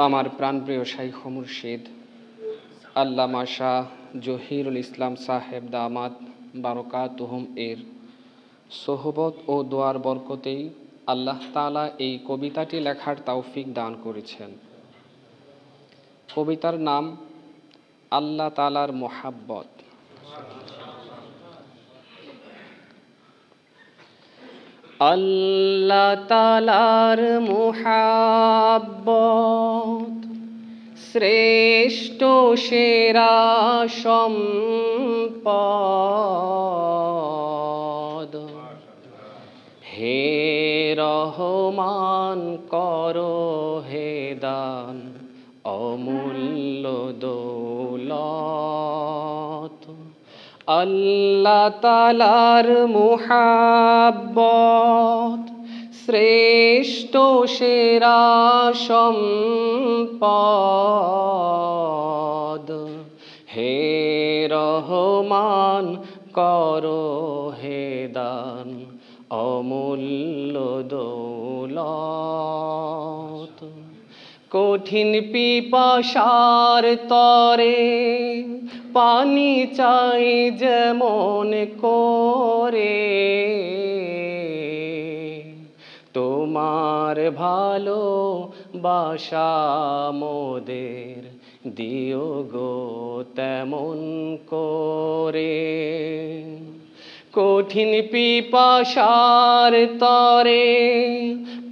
আমার প্রাণপ্রিয় শাইখ মুর্শিদ আল্লামা শাহ জহিরুল ইসলাম সাহেব দামাত বারকাতুহুম এর সোহবত ও দোয়ার বরকতেই আল্লাহ তাআলা এই কবিতাটি লেখার তৌফিক দান করেছেন। কবিতার নাম আল্লাহ তাআলার মোহাব্বত। আল্লাহ তাআলার মোহাব্বত শ্রেষ্ঠ সেরা সম্পদ, হে রহমান করো হে দান অমূল্য দৌলত। আল্লাহ তাআলার মোহাব্বত শ্রেষ্ঠ সেরা সম্পদ, হে রহমান করো হে দান অমূল্য দৌলত। কঠিন পিপাসার তরে পানি চাই যেমন করে, তোমার ভালোবাসা মোদের দিও গো তেমন করে। কঠিন পিপাসার তরে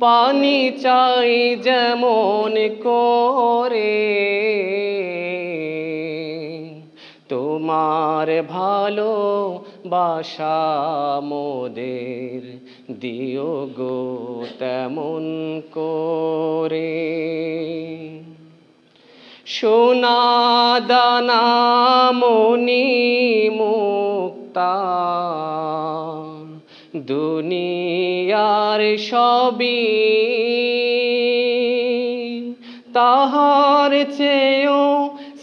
পানি চাই যেমন করে, তোমার ভালোবাসা মোদের দিও গো তেমন করে। সোনা দানা মণি মুক্তা দুনিয়ার সবই, তাহার চেয়েও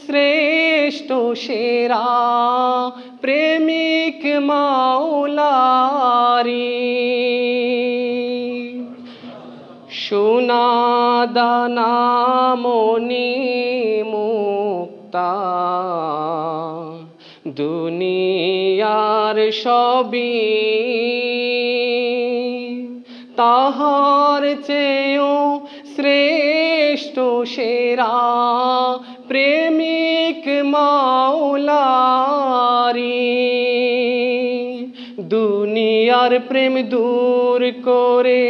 শ্রেষ্ঠ সেরা প্রেমিক মাওলারি। সোনা দানা মণি মুক্তা দুনিয়ার সবই, তাহার চেয়েও শ্রেষ্ঠ সেরা প্রেমিক মাওলারি। দুনিয়ার প্রেম দূর করে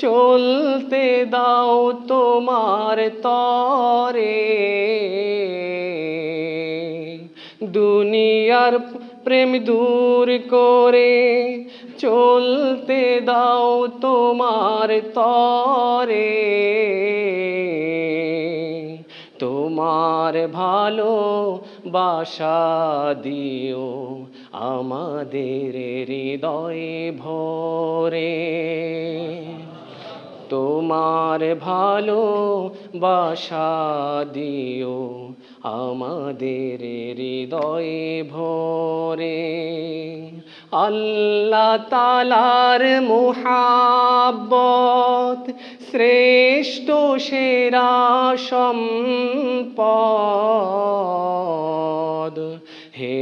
চলতে দাও তোমার তরে, দুনিয়ার প্রেম দূর করে চলতে দাও তোমার তরে। তোমার ভালোবাসা দিও আমাদের হৃদয়ে ভরে, তোমার ভালোবাসা দিও আমাদের হৃদয়ে ভরে। আল্লাহ তাআলার মোহাব্বত শ্রেষ্ঠ সেরা সম্পদ, হে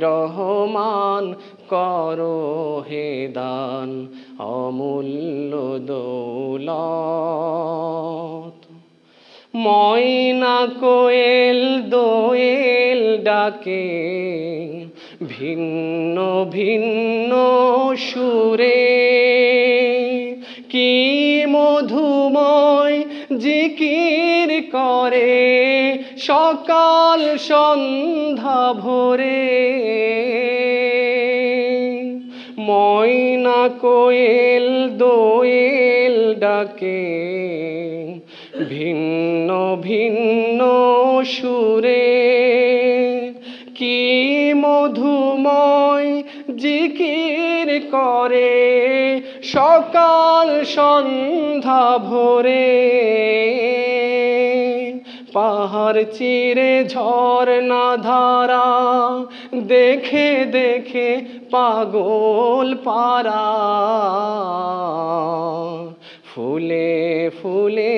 রহমান করো হে দান অমূল্য দৌলত। ময়না কোয়েল দোয়েল ডাকে ভিন্ন ভিন্ন সুরে, কি মধুময় জিকির করে সকাল সন্ধ্যা ভোরে। ময়না কোয়েল দোয়েল ডাকে ভিন্ন ভিন্ন সুরে, কি মধুময় জিকির করে সকাল সন্ধ্যা ভোরে। পাহাড় চিরে ঝরনা ধারা দেখে দেখে পাগল পারা, ফুলে ফুলে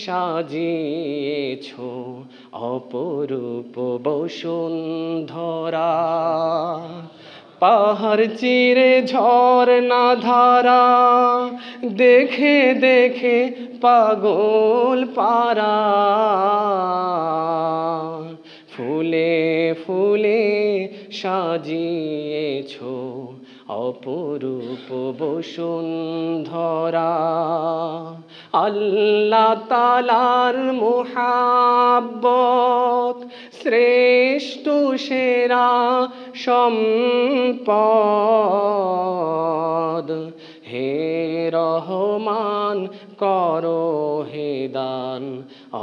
সাজিয়েছ অপরূপ বসুন্ধরা। পাহাড় চিরে ঝরনা ধারা দেখে দেখে পাগল পারা। ফুলে ফুলে সাজিয়েছ অপরূপ বসুন্ধরা। আল্লাহ তাআলার মুহাব্বত শ্রেষ্ঠ সেরা সম্পদ। হে রহমান করো হে দান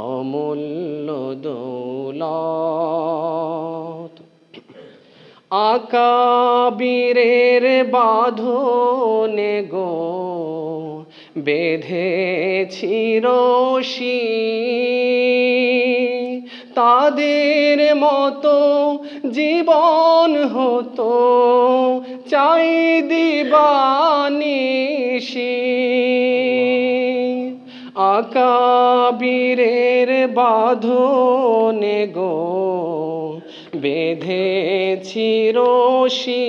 অমূল্য দৌলত। আকাবিরের বাঁধনে গো বেঁধেছি রশি, তাদের মতো জীবন হতো চাই দিবানিশি। আকাবিরের বাঁধনে গো বেঁধেছি রশি,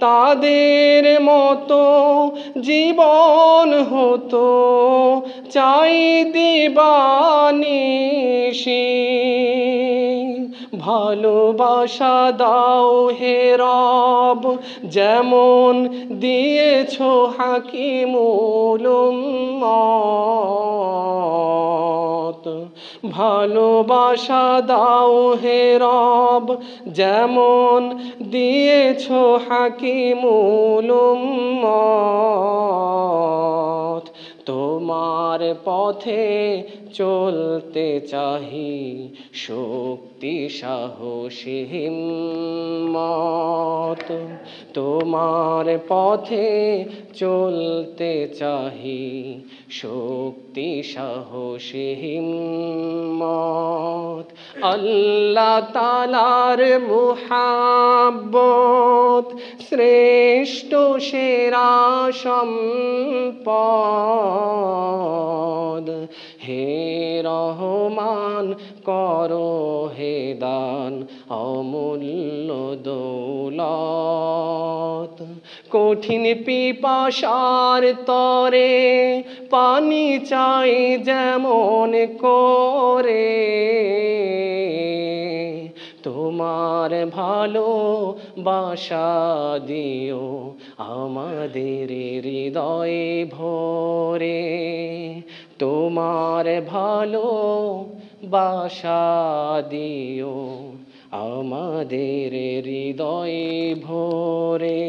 তাদের মতো জীবন হতো চাই দিবানিশি। ভালোবাসা দাও হে রব যেমন দিয়েছো হাকিমুল উম্মত। ভালোবাসা দাও হে রব যেমন দিয়েছো হাকিমুল উম্মত। তোমার পথে চলতে চাহি শক্তি সাহসী হিম্মত। তোমার পথে চলতে চাহি শক্তি সাহসী হিম্মত। আল্লাহ তাআলার মুহাব্বত শ্রেষ্ঠ সেরা সম্পদ। হে রহমান করো হে দান অমূল্য দৌলত। কঠিন পিপাসার তরে পানি চাই যেমন করে, তোমার ভালোবাসা দিও আমাদের হৃদয়ে ভরে। তোমার ভালোবাসা দিও আমাদের হৃদয়ে ভরে।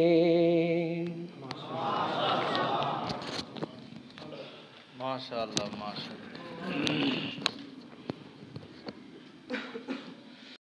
মাশাআল্লাহ মাশাআল্লাহ।